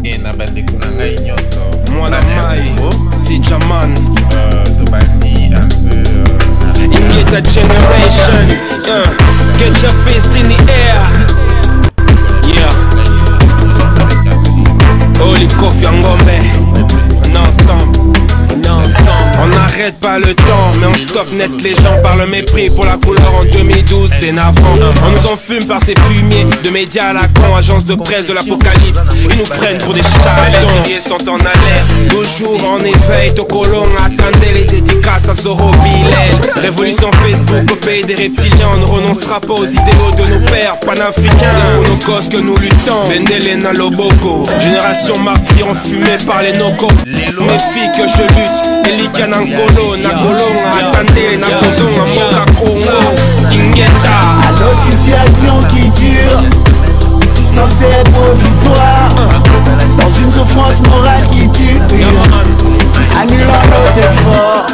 et na bandeko na ngai nyonso. Mwana mai, si Jaman. Tobandi un peu. Ingeta generation. Get your fist in the air. Yeah. Holy Kofi Ngombe. On est ensemble. On n'arrête pas le temps, mais on stoppe net les gens par le mépris pour la couleur en 2012, c'est navrant. On nous enfume par ces fumiers de médias à la con, agence de presse de l'apocalypse. Ils nous prennent pour des charlatans. Les sont en alerte, toujours en éveil. Tokolong, attendez les dédicaces à Zoro Bilel. Révolution Facebook au pays des reptiliens. On ne renoncera pas aux idéaux de nos pères panafricains. C'est pour nos causes que nous luttons. Bendelena Loboko, génération martyre enfumée par les nocos. Mes filles que je lutte. Elika Nankolo, Nakolonga, attendez, Nakozonga, Moka Congo, Ingeta. Allo, situation qui dure, censée être provisoire, dans une souffrance morale qui tue, annulant nos efforts.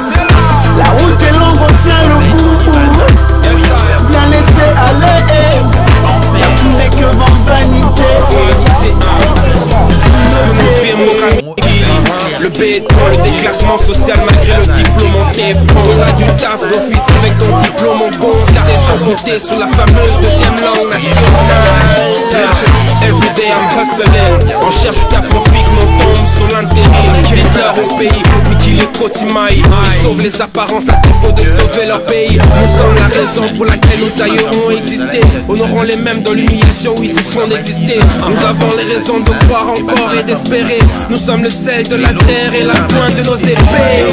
La route est longue, on tient le coup, bien laissé aller, y'a tout n'est que vanité. Le béton, le déclassement social malgré le diplôme en téfront. On a du taf d'office avec ton diplôme en bon. Carré sans compter sur la fameuse deuxième langue nationale. Everyday I'm hustling. On cherche du taf, on fixe mon tombe sur l'intérim. Leader au pays, Mikili Kotimaï. Ils sauvent les apparences à défaut de sauver leur pays. Nous sommes la raison pour laquelle nos aïeux ont existé. Honorons les mêmes dans l'humiliation où ils cesseront d'exister. Nous avons les raisons de croire encore et d'espérer. Nous sommes le sel de la terre et la pointe de nos épées.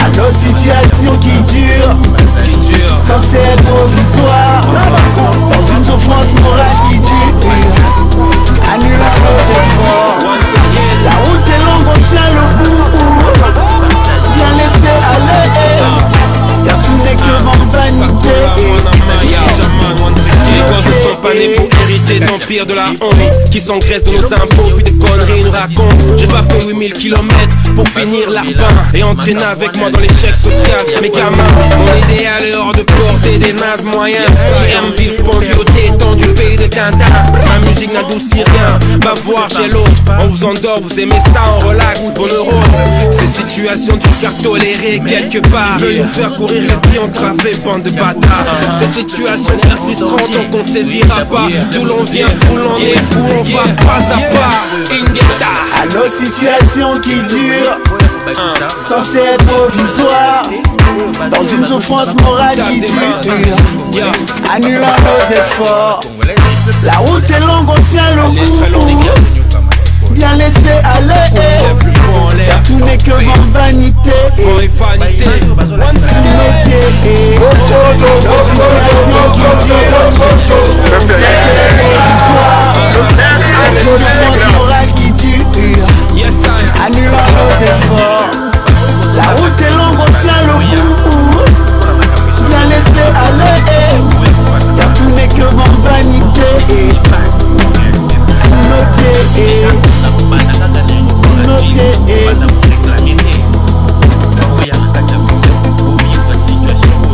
Allo, situation qui dure, censée être provisoire, dans une souffrance morale qui tue, annulant nos efforts. La route est longue, on tient le coup, bien laissé aller, car tout n'est que vanité. Les gosses ne sont pas nés pour hériter d'empire de la honte qui s'engraisse de nos impôts puis des conneries nous racontent. J'ai pas fait 8000 km pour finir l'arbin et entraîner avec moi dans l'échec social. Mes gamins, mon idéal est hors de portée des nazes moyens qui aiment vivre pendu au détend du pays de Tintin. Ma musique n'adoucit rien, va voir j'ai l'autre. On vous endort, vous aimez ça, on relaxe vos neurones. Ces situations du car tolérées quelque part veulent nous faire courir les pieds entravés, bande de bâtards. Ces situations persisteront tant qu'on ne saisira pas d'où l'on vient, où l'on est, où on va pas à pas. Ingeta. Allo, situation qui dure, censée être provisoire, dans une souffrance morale qui tue, annulant nos efforts. La route est longue, on tient le coup, bien laissé aller, car tout n'est que vanité. Sous nos pieds, situation qui dure, censée être provisoire, dans une souffrance morale qui tue, annulant nos efforts. La route est longue, on tient le coup, bien laissé aller, car tout n'est que vanité. Sous nos pieds, sous nos pieds.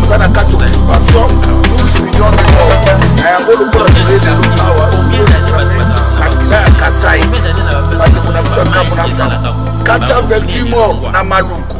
Dans 4 occupations, 12 millions de morts. Ayangolo pour la durée de l'Ottawa, Akila ya Kasai, Kacha 28 morts na Maluku.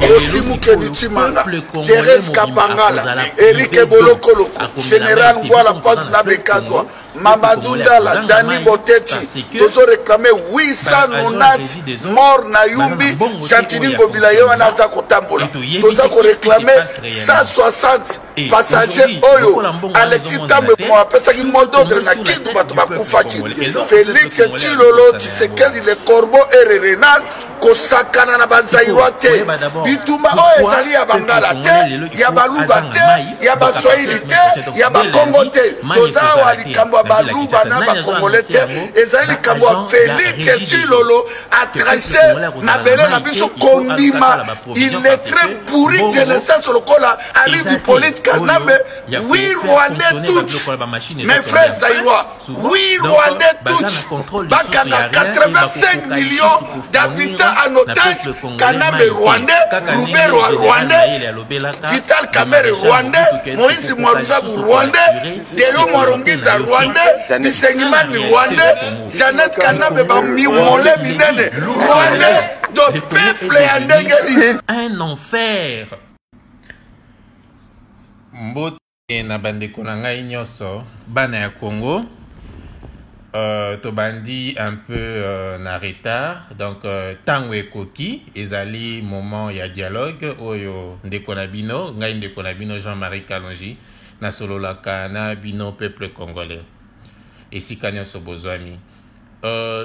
Yosimu Kedichi Manga, Thérèse Kapangala, Eric Bolokolo, Général Ngwala Paz na Bekazwa, Mamadou Ndala, Dani Boteti, Tozo réclamé 890 morts na Yumbi, Chantini Ngobila Yoana Zakotambola, Tozo réclamé 160 passagers Oyo, Alexis Tambe Moapesa qui m'a d'autres na Kindu Batuba Koufaki, Félix Chilolo, Tshisekedi le Corbeau et Renal, Kosakana na Banzairwa te, Bitumba o ezali ya Bangala te, ya Baluba te, ya Baswahili te, ya Bakongo te, Toza wa likambo ya Baluba na Bakongole te, ezali likambo ya Félix Chilolo a tracé na bele na biso kondima, il est très pourri de naissance lokola arrive du politique Kanambe, oui Rwandais tous, mes frères Zaïrois, oui Rwandais tous, Bakana 85 millions d'habitants en otage, Kanambe Rwandais, Roubero Rwandais, Vital Kamere Rwandais, Moïse Mwaruzabu Rwandais, Deyo Mwarongiza Rwandais, rwandais bisengimani rwandais Jeannette Kanabe bamimole minene rwandais de peuple ya ndenge un enfer. Mbote na bandeko na ngai nyonso bana ya Congo. Tobandi un peu na retard, donc tango ekoki ezali moment ya dialogue oyo ndeko na bino ngai ndeko na bino Jean-Marie Kalonji na sololaka na bino peuple congolais esika nyonso bozwami.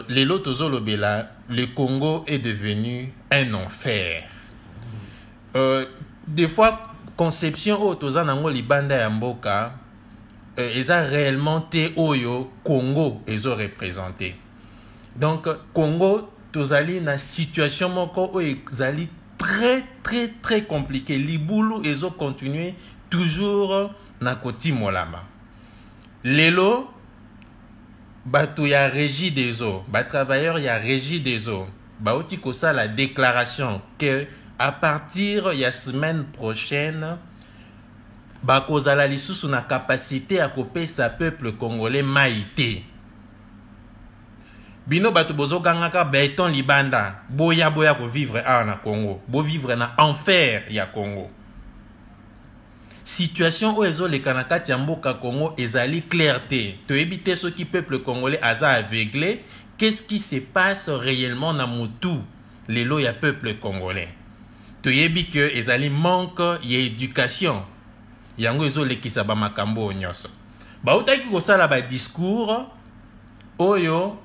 Lelo tozolobela, le Congo est devenu un enfer. Des fois conception oyo toza nango libanda ya mboka ils ont réellement été oyo Congo ils ont représenté. Donc Congo tozali na situation moko oyo ezali très compliqué. Libulu ils ont continué toujours na koti molama. Lelo bato ya régie des eaux, ba travailleurs ya régie des eaux, ba oti kosa la déclaration que à partir ya semaine prochaine bakozala lisusu na capacité à kopesa peuple congolais maïté. Bino bato bozo gangaka béton libanda boya ko vivre na Congo, bo vivre na enfer ya Congo. Situation oezo le kanakati ya mboka Congo ezali clarté. To éviter ce qui peuple congolais aza aveuglé, qu'est-ce qui se passe réellement na mutu lelo ya peuple congolais. To yebi que ezali manque ya éducation. Yango ezo lekisa ba makambo nyonso. Ba utaki kosala ba discours oyo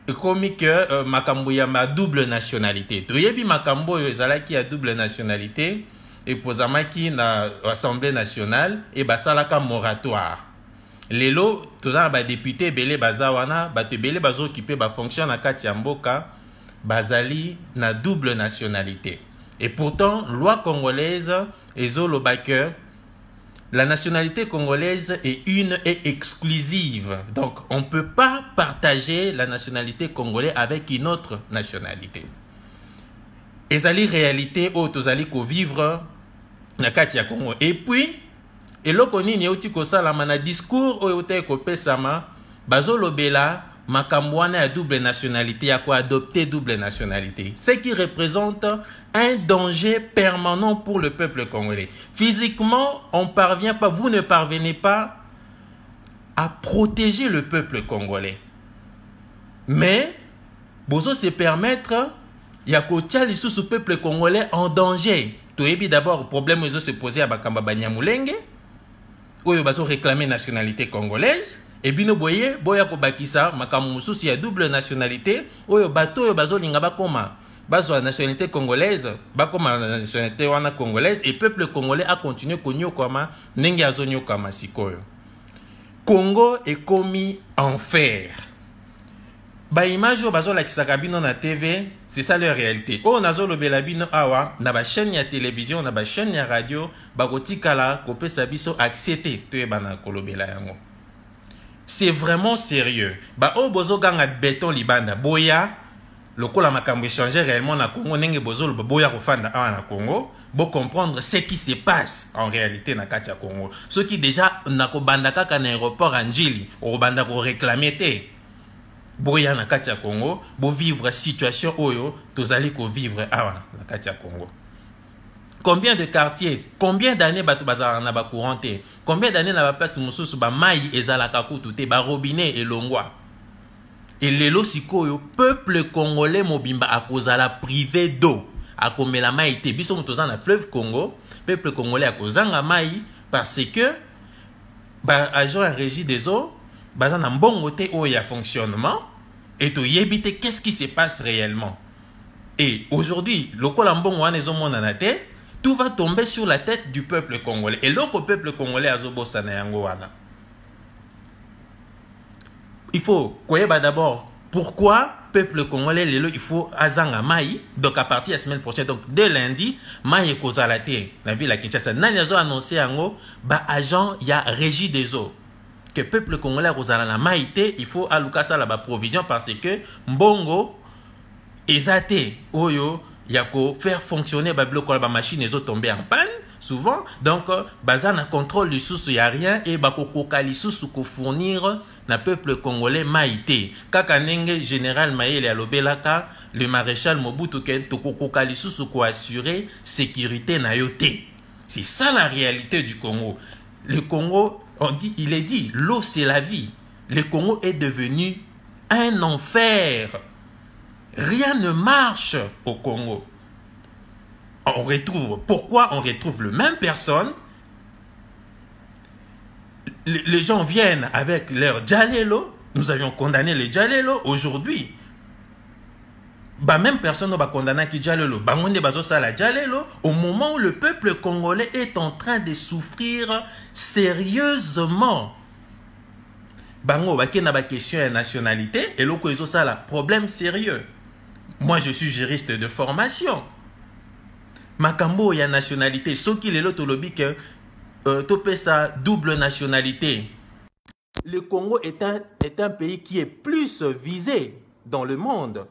ekomi que makambo ya ma double nationalité. To yebi makambo oyo ezalaki ya double nationalité et pozamaki na Assemblée nationale et basalaka moratoire. Lelo toza ba député belé bazawana ba te belé bazo occuper ba fonction na kati ya mboka bazali na double nationalité. Et pourtant loi congolaise ezoloba que la nationalité congolaise est une et exclusive. Donc, on ne peut pas partager la nationalité congolaise avec une autre nationalité. Et ça la réalité où tu allais vivre na Katia Congo. Et puis, et là, on y a un discours où tu as bazolobela Makambouane a double nationalité, à quoi adopter double nationalité. Ce qui représente un danger permanent pour le peuple congolais. Physiquement, on parvient pas, vous ne parvenez pas à protéger le peuple congolais. Mais, bozo se permettre, il y a qu'au sous ce peuple congolais en danger. Tout est d'abord le problème se poser à Bakamba Banyamulenge, où ils ont réclamé nationalité congolaise. Et bino boye boya ko bakisa makamu mususu ya double nationalité oyo bato oyo bazolinga bakoma bazwa nationalité congolaise bakoma nationalité wana congolaise et peuple congolais a continué konyokama ndenge azonyokama sikoyo. Congo est commis enfer. Ba image bazo la kisaka bino na TV, c'est ça leur réalité. Oh nazo lobela bino awa na ba chaîne ya télévision na ba chaîne ya radio bakotikala kopesa biso accepter to ebana kolobela yango. C'est vraiment sérieux. Ba o bozo ganga béton libanda boya lokola makambo changer réellement na Congo nenge bozo lo boya ko fanda na Congo bo comprendre ce qui se passe en réalité na katia Congo. Ceux qui déjà na ko banda kaka na aéroport Anjili o banda ko réclamer té boya na katia Congo bo vivre situation oyo tozali ko vivre na katia Congo. Combien de quartiers, combien d'années batu bazala na ba couranté, combien d'années na ba place mususu ba mai ezalaka kutu ba robinet et longwa. Et lelo sikoyo peuple congolais mobimba akozala privé d'eau, akomela mai te biso motoza na fleuve Congo, peuple congolais akozanga mai parce que ba agent en régie des eaux bazana mbongo te o ya fonctionnement et to yebite qu'est-ce qui se passe réellement. Et aujourd'hui, lokola mbongo wana ezomona na te tout va tomber sur la tête du peuple congolais. Et l'autre peuple congolais a zobosana yango wana. Il faut koyeba d'abord pourquoi peuple congolais il faut azanga mai. Donc à partir de la semaine prochaine, donc dès lundi, mai kozalate la ville à Kinshasa. Nani azo annoncé yango ba agent ya régie des eaux. Que peuple congolais kozala na maïté, il faut alukasa la ba provision parce que mbongo ezate oyo. Il y a qu'à faire fonctionner la machine et tomber en panne. souvent. Donc, baza na contrôle du sous, il n'y a rien. Et bakokokali sous ko fournir na peuple congolais maïté. Kaka nenge général Mayele alobelaka, le maréchal Mobutu ken tokokokali sous ko assurer sécurité na yote. C'est ça la réalité du Congo. Le Congo, il est dit, l'eau c'est la vie. Le Congo est devenu un enfer. Rien ne marche au Congo. Pourquoi on retrouve les mêmes personnes? Les gens viennent avec leur Djalelo. Nous avions condamné les Djalelo. Aujourd'hui, même personne ne va condamner qui Djalelo. Au moment où le peuple congolais est en train de souffrir sérieusement. Bango ba question de nationalité et loko ezo ça la problème sérieux. Moi je suis juriste de formation. Makambo ya nationalité, soki lelo tolobi que topé sa double nationalité. Le Congo est un pays qui est plus visé dans le monde.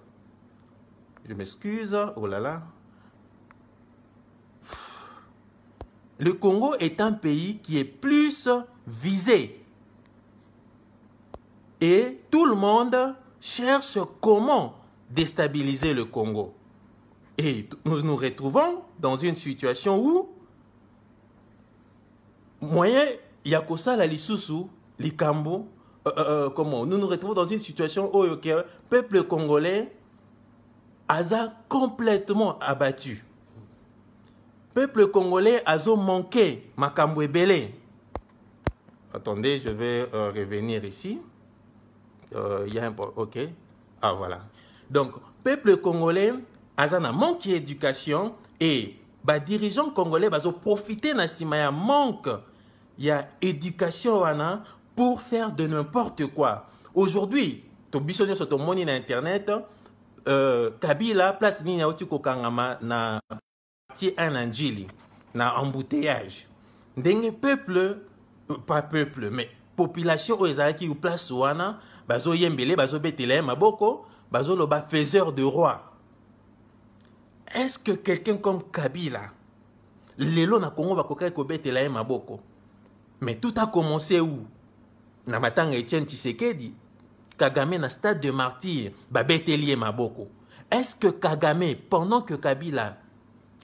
Je m'excuse, oh là là. Le Congo est un pays qui est plus visé. Et tout le monde cherche comment déstabiliser le Congo. Et nous nous retrouvons dans une situation où moyen yakosa la lisusu likambo comment nous nous retrouvons dans une situation où le peuple congolais a complètement abattu. Peuple congolais a manqué makambo ebele. Attendez, je vais revenir ici. Il y a un... Ok. Ah, voilà. Donc, peuple congolais a manqué d'éducation et les dirigeants congolais ont profité de ce manque. Il y a éducation pour faire de n'importe quoi. Aujourd'hui, tu as sur ton monde sur Internet, Kabila, place ni na Kangama na partie un anjili, na embouteillage. Dengue peuple, pas peuple, mais population où ils qui place wana bazo yembele bazo betele maboko bazo loba faiseur de roi. Est-ce que quelqu'un comme Kabila lelo na Congo bakoka ko betele maboko? Mais tout a commencé où? Na matanga Etienne Tshisekedi Kagame na stade de martyr ba beteli maboko. Est-ce que Kagame pendant que Kabila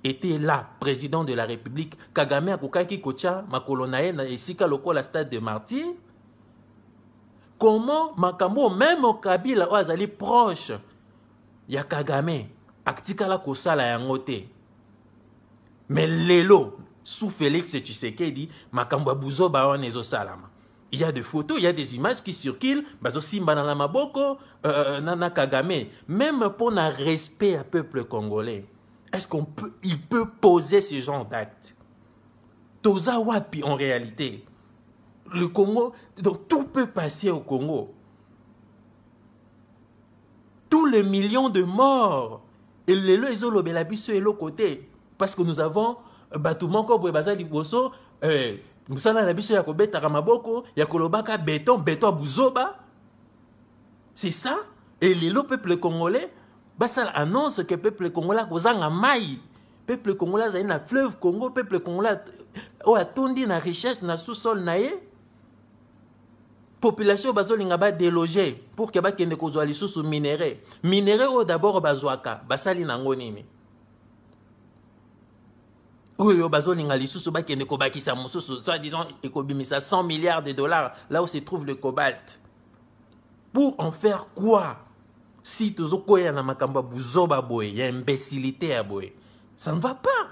était là, président de la République, Kagame akokaki kocha makolonae na esika lokola stade de martyr? Comment makambo même au Kabila oazali proche ya Kagame aktikala kosala yangote? Mais lelo sous Félix Tshisekedi makambo buzoba on ezo salama. Il y a des photos, il y a des images qui circulent, bazo simba na maboko nana Kagame, même pour un respect à peuple congolais. Est-ce qu'il peut poser ce genre d'actes? Toza wapi en réalité? Le Congo, donc tout peut passer au Congo. Tous les millions de morts, et les lois et l'autre côté, parce que nous avons bâtiment comme Bazali Bosso, nous avons la biso yakobe taramaboko, yakolobaka béton buzoba. C'est ça? Et le peuple congolais, ça annonce que le peuple congolais a maï. Peuple congolais a un fleuve Congo, peuple congolais a tondi na richesse na sous-sol naé. Population bazolinga ba déloger pour que ba kende kozwa lisusu minéraux. Minéraux d'abord bazwaka, basali nango nini. Oyo bazolinga lisusu ba kende kobakisa mususu, soit disant ekobimisa 100 milliards de dollars là où se trouve le cobalt. Pour en faire quoi? Si tozoko ya na makamba buzoba boy, ya imbécilité à boy. Ça ne va pas.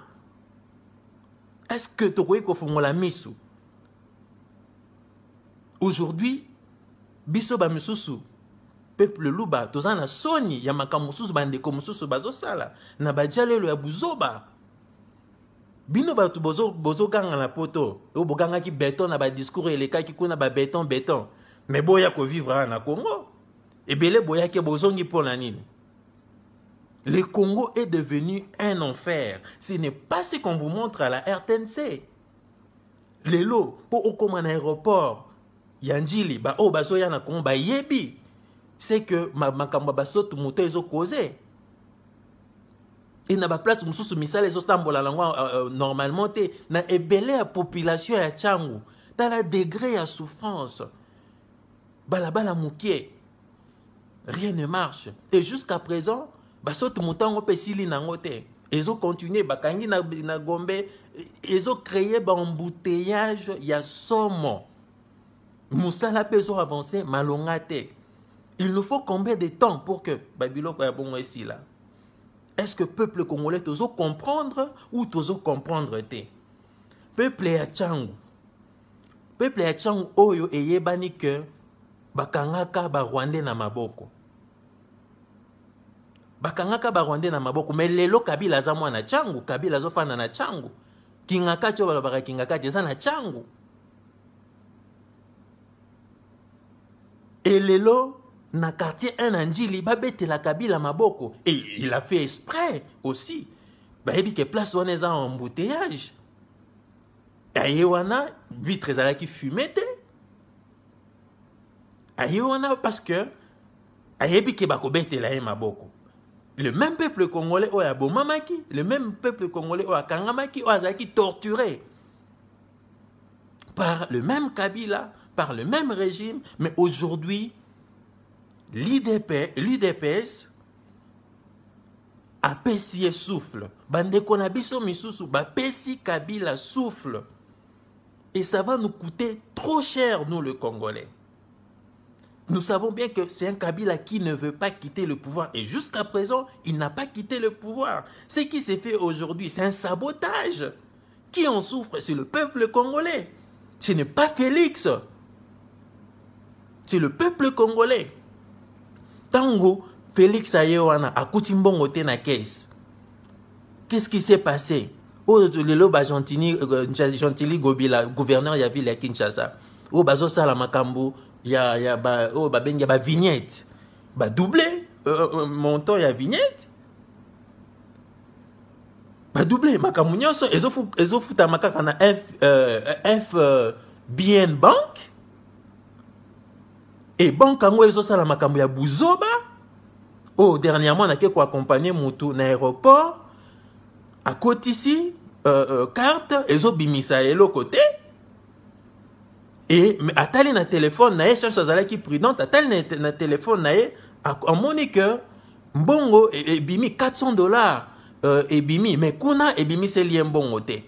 Est-ce que tokoyi ko fongola misu? Aujourd'hui, biso ba misusu peuple luba tozana soni ya makamususu bandeko mususu bazo sala na bajalelo ya buzoba. Bino batu bozo ganga na poto, o boganga ki béton na ba discours eleka ki kuna ba béton. Mais boya ko vivre na Congo. Et belé boya ke bozongi pona nini. Le Congo est devenu un enfer. Ce n'est pas ce qu'on vous montre à la RTNC. Les lots pour au un aéroport Yanjili ba o bazo ya na Congo ba yebi. C'est que makamba baso tout muto ezo causé. Et na ba place mususu misala ezo tambola lango normalement te na ebele ya population ya Tchangu dans la degré ya souffrance. Balabala mukie. Rien ne marche. Et jusqu'à présent, basoto mutango pe sili nango te. Ils ont continué, bakangi na Gombe, ils ont créé un embouteillage, il y a somme. Moussala peso avancé, malongate. Il nous faut combien de temps pour que Babylone soit bon ici là? Est-ce que le peuple congolais doit comprendre ou doit comprendre te? Peuple ya Tchangu. Peuple ya Tchangu oyo eyebani que bakangaka ba Rwandais na maboko. Bakangaka ba Rwandais na maboko, mais lelo Kabila za mwana Tchangu, Kabila zo fana na Tchangu. Kingaka tyo balabaka kingaka tyo na Tchangu. Et lelo na quartier 1 Anjili babete la Kabila maboko, et il a fait exprès aussi. Ba ebi ke place wana eza embouteillage. Aye wana vitre ezalaki fumée te. Aye wana parce que ayebi ke bakobete la maboko. Le même peuple congolais oya bomamaki, le même peuple congolais oya kangamaki, oya zaki torturé par le même Kabila, par le même régime, mais aujourd'hui l'UDPS a pessi souffle. Bande konabiso misusu ba pessi Kabila souffle. Et ça va nous coûter trop cher, nous, le Congolais. Nous savons bien que c'est un Kabila qui ne veut pas quitter le pouvoir. Et jusqu'à présent, il n'a pas quitté le pouvoir. Ce qui s'est fait aujourd'hui, c'est un sabotage. Qui en souffre? C'est le peuple congolais. Ce n'est pas Félix. C'est le peuple congolais. Tango, Félix Ayewana, a Koutimbongo te na caisse. Qu'est-ce qui s'est passé? Oh, le loba Gentili Gobila, gouverneur de la ville de Kinshasa. Oh, bazo sala makambo, ya ba vignette. Ba doublé montant ya vignette. Ba doublé makambo nyonso ezo futa makaka na FBN Bank. Et banque ango ezo sala makambo ya buzoba. Oh, dernièrement na ke ko accompagner mutu na aéroport. À côté ici, carte, ils ont bimisa le côté. Et atali na téléphone, na change azala qui prudente, atali na téléphone na en monnaie que mbongo et bimi $400 et bimi, mais kuna et bimi c'est lien bongo te.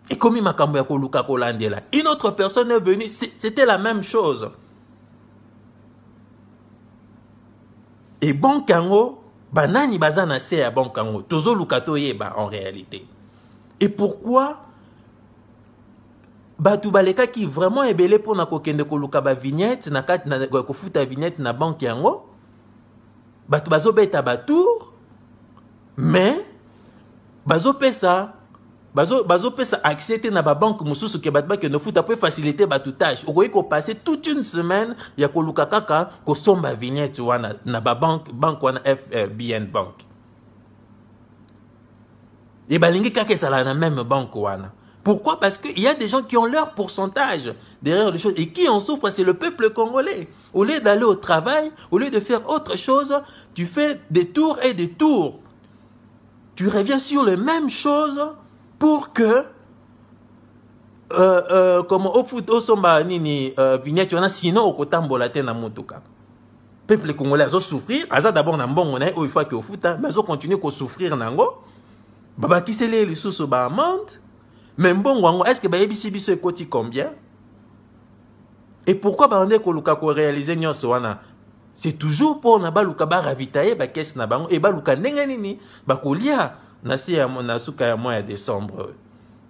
Et comme il m'a cambié ko luka ko landela. Une autre personne est venue, c'était la même chose. Et bon kango banani bazana se à bon kango tozo lukato yeba en réalité. Et pourquoi batu baleka qui vraiment est belé pour na kokende ko luka ba vignette na kat na ko futa vignette na banque yango batu bazo beta batour mais bazo pesa accepter na ba banque mususu ke batba ke no futa peut faciliter batu tâche okoyi ko passer toute une semaine ya ko luka kaka ko somba vignette wana na ba banque wana FBN Bank et balingi kaka sala na même banque wana. Pourquoi? Parce qu'il y a des gens qui ont leur pourcentage derrière les choses et qui en souffrent, c'est le peuple congolais. Au lieu d'aller au travail, au lieu de faire autre chose, tu fais des tours et des tours. Tu reviens sur les mêmes choses pour que comme au foot au somba nini vignette on a sinon au kotambola te na mutuka. Peuple congolais a souffrir, aza d'abord na mbongo na il faut que au foot mais on continue ko souffrir nango. Baba qui c'est les sous ba amende. Mais mbongo est-ce que ba yebisi biso ekoti combien? Et pourquoi ba on est ko luka ko réaliser nyonso wana? C'est toujours pour na ba luka ba ravitailler ba caisse na bango et ba luka ndenge nini ba kolia na suka ya mois de décembre.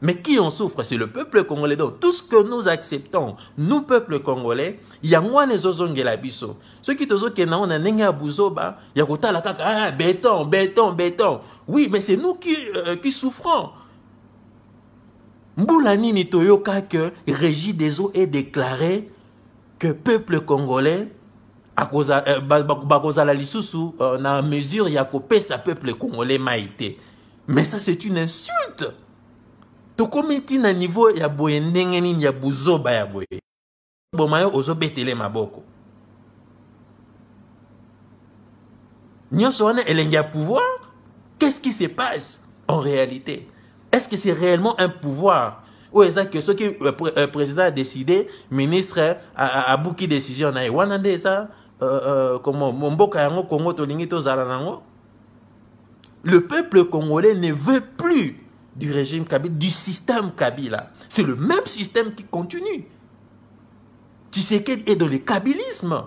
Mais qui en souffre? C'est le peuple congolais. Donc, tout ce que nous acceptons, nous, peuple congolais, il y a moins les ozongela biso. Ceux qui te disent que on a nenga buzoba, il y a kota la kaka, béton, béton, béton. Oui, mais c'est nous qui souffrons. Mboulani ni toyoka que Régie des eaux est déclaré que peuple congolais, à cause de la lisusu, na mesure ya kopé sa peuple congolais maïté. Mais ça, c'est une insulte. Tokomiti na niveau ya boye ndenge nini ya buzoba ya boye. Bomayo ozo betele maboko. Nyonso wana elenge ya pouvoir, Qu'est-ce qui se passe en réalité? Est-ce que c'est réellement un pouvoir? Ou est-ce que ce que le président a décidé, ministre a bouqué décision, le peuple congolais ne veut plus du régime Kabila, du système Kabila. C'est le même système qui continue. Tshisekedi est dans le kabylisme.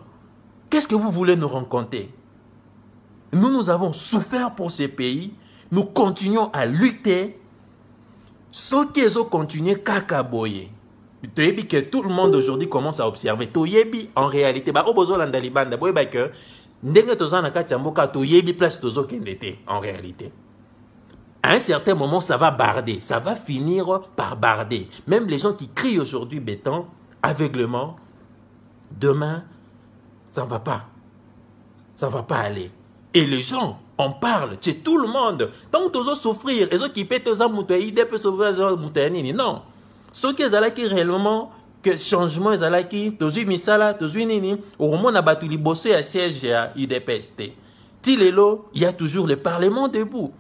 Qu'est-ce que vous voulez nous raconter? Nous avons souffert pour ces pays. Nous continuons à lutter. Ceux qui ont continué kakaboye. Que tout le monde aujourd'hui commence à observer. Toyebi en réalité, en réalité. À un certain moment, ça va barder. Ça va finir par barder. Même les gens qui crient aujourd'hui béton, aveuglement, demain, ça ne va pas. Ça ne va pas aller. Et les gens en parlent. C'est tout le monde. Tant que tu as souffrir, et ceux qui pètent aux amoutaïdes, ils peuvent souffrir aux amoutaïdes. Non. Ceux qui ont réellement que changement, ils ont qui, tu as eu misala, tu as eu nini, au moment où on a bossé à siège à UDPST. Tilelo, il y a toujours le Parlement debout.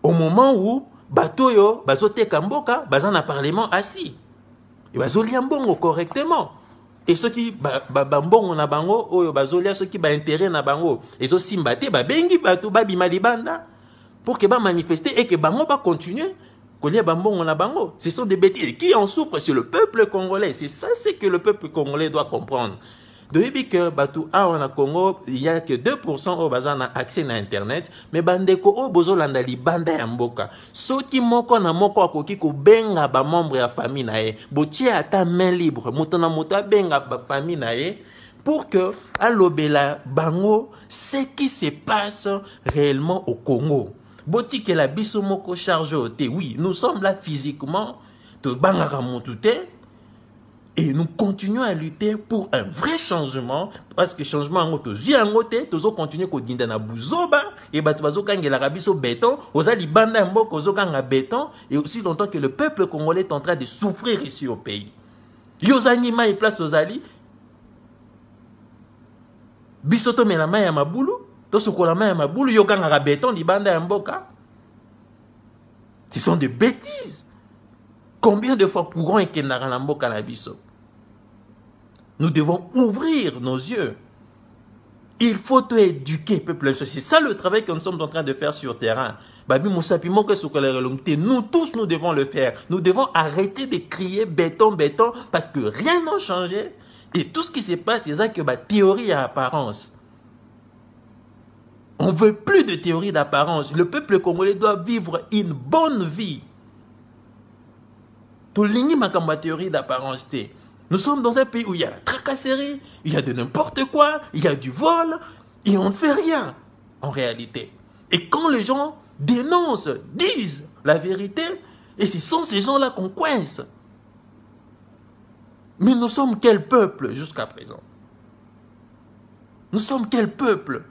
Au moment où, Batoyo, Bazote Kamboka, Bazan a Parlement assis. Et Bazoliambongo correctement. Et ceux qui bambongo na bango, oyo bazolia ceux qui ba intérêt na bango, et ceux simbate ba bengi batu ba bimalibanda pour que ba manifester et que bango ba continuer kolia bambongo na bango. Ce sont des bêtises. Qui en souffre? C'est le peuple congolais. C'est ça, c'est que le peuple congolais doit comprendre. Depuis que batu a en Congo, il y a que 2% au bazan a accès à internet, mais bandeko o bozo landa li banda ya mboka. So ki moko na moko akoki ko benga ba membre ya famille na ye, botie ata main libre, motona mota benga ba famille na ye pour que alobela bango ce qui se passe réellement au Congo. Boti que la biso moko charge au té. Oui, nous sommes là physiquement, to bangara montute. Et nous continuons à lutter pour un vrai changement. Parce que changement en auto, nous continuons à dire na buzoba et batubazo kange la rabiso béton, ozali banda mboko ozokanga béton et aussi longtemps que le peuple congolais est en train de souffrir ici au pays. Yozani ma et place ozali bisoto melama ya mabulu, to sokola ma ya mabulu yokanga béton di banda mboka. Ce sont des bêtises. Combien de fois courant et kenara mboka la biso? Nous devons ouvrir nos yeux. Il faut éduquer le peuple. C'est ça le travail que nous sommes en train de faire sur le terrain. Nous tous, nous devons le faire. Nous devons arrêter de crier béton, béton, parce que rien n'a changé. Et tout ce qui se passe, c'est ça que la théorie à apparence. On ne veut plus de théorie d'apparence. Le peuple congolais doit vivre une bonne vie. Tout l'igni ma théorie d'apparence. Nous sommes dans un pays où il y a la tracasserie, il y a de n'importe quoi, il y a du vol, et on ne fait rien, en réalité. Et quand les gens dénoncent, disent la vérité, et ce sont ces gens-là qu'on coince. Mais nous sommes quel peuple jusqu'à présent? Nous sommes quel peuple?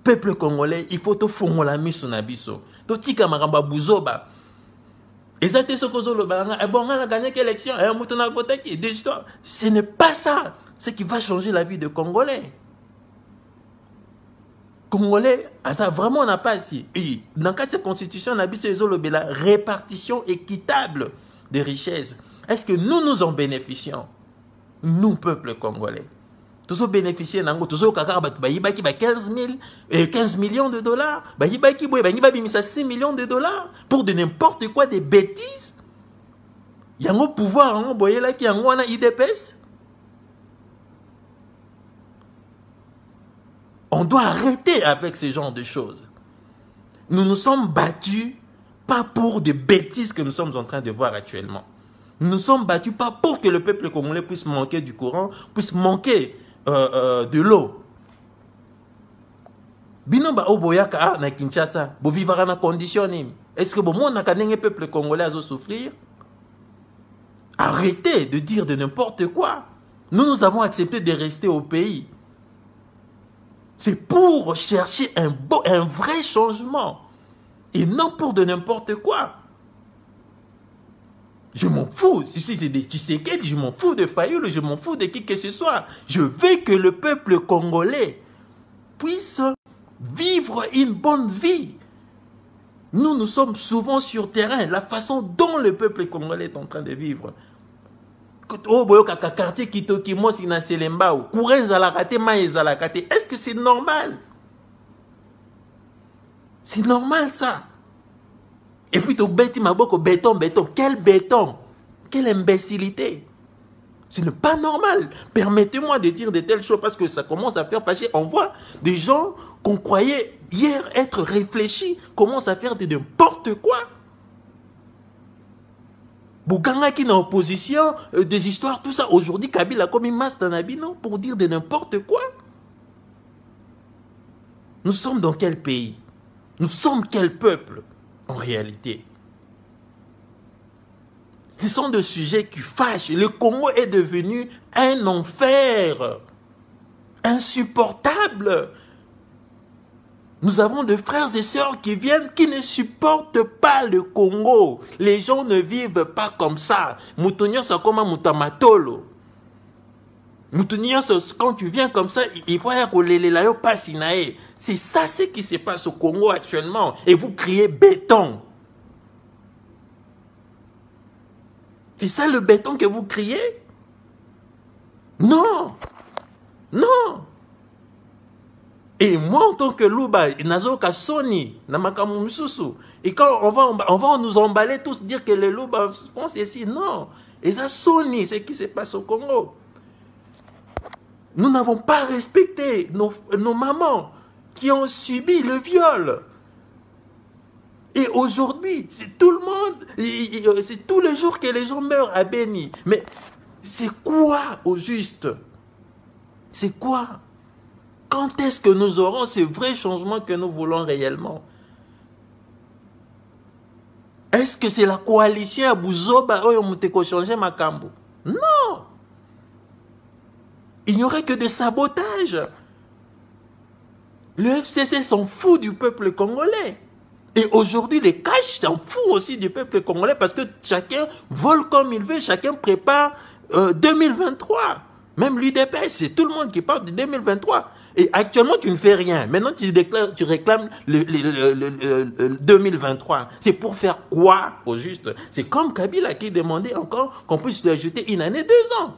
Peuple congolais, il faut te fongo la mise sur Nabiso. Totika maramba buzoba. Ce n'est pas ça ce qui va changer la vie des Congolais. Congolais, ça vraiment n'a pas si. Dans la constitution, on a la répartition équitable des richesses. Est-ce que nous en bénéficions? Nous, peuple congolais. Tous bénéficier nango tous au kakar ba 15 millions de dollars, ba 6 millions de dollars pour de n'importe quoi, des bêtises. Yango pouvoir hein boye là qui yango na IDPS. On doit arrêter avec ce genre de choses. Nous nous sommes battus pas pour des bêtises que nous sommes en train de voir actuellement. Nous nous sommes battus pas pour que le peuple congolais puisse manquer du courant, puisse manquer de l'eau. Binomba oboyaka na Kinshasa, bo vivra na condition. Est-ce que bon monde na kanenge peuple congolais a souffrir? Arrêtez de dire de n'importe quoi. Nous avons accepté de rester au pays. C'est pour chercher un vrai changement et non pour de n'importe quoi. Je m'en fous. Si c'est des Tshisekedi, je m'en fous de Fayoulou, je m'en fous de qui que ce soit. Je veux que le peuple congolais puisse vivre une bonne vie. Nous sommes souvent sur terrain, la façon dont le peuple congolais est en train de vivre. Est-ce que c'est normal? C'est normal ça. Et puis tu bêtis ma boque béton. Quel béton? Quelle imbécilité. Ce n'est pas normal. Permettez-moi de dire de telles choses parce que ça commence à faire fâcher. On voit des gens qu'on croyait hier être réfléchis commencent à faire de n'importe quoi. Bouganga qui est en opposition, des histoires, tout ça. Aujourd'hui, Kabila a comme une masse d'anabino pour dire de n'importe quoi. Nous sommes dans quel pays? Nous sommes quel peuple en réalité? Ce sont des sujets qui fâchent. Le Congo est devenu un enfer insupportable. Nous avons des frères et sœurs qui viennent, qui ne supportent pas le Congo. Les gens ne vivent pas comme ça. Moutonio, c'est comme un moutamatolo. Moutonio, quand tu viens comme ça, il faut que les layo passent. C'est ça ce qui se passe au Congo actuellement. Et vous criez béton. C'est ça le béton que vous criez? Non. Non. Et moi, en tant que Louba, Nazoka Sony, Namakamu Msusu, et quand on va nous emballer tous, dire que les Louba pensent ici, non. Et ça, Sony, c'est ce qui se passe au Congo. Nous n'avons pas respecté nos mamans qui ont subi le viol. Et aujourd'hui, c'est tout le monde, c'est tous les jours que les gens meurent à Beni. Mais c'est quoi au juste? C'est quoi? Quand est-ce que nous aurons ce vrai changement que nous voulons réellement? Est-ce que c'est la coalition à Bouzoba ou changer Makambo? Non! Il n'y aurait que des sabotages. Le FCC s'en fout du peuple congolais. Et aujourd'hui, les caches s'en foutent aussi du peuple congolais parce que chacun vole comme il veut, chacun prépare 2023. Même l'UDPS, c'est tout le monde qui parle de 2023. Et actuellement, tu ne fais rien. Maintenant, tu réclames le 2023. C'est pour faire quoi, au juste? C'est comme Kabila qui demandait encore qu'on puisse lui ajouter une année, 2 ans.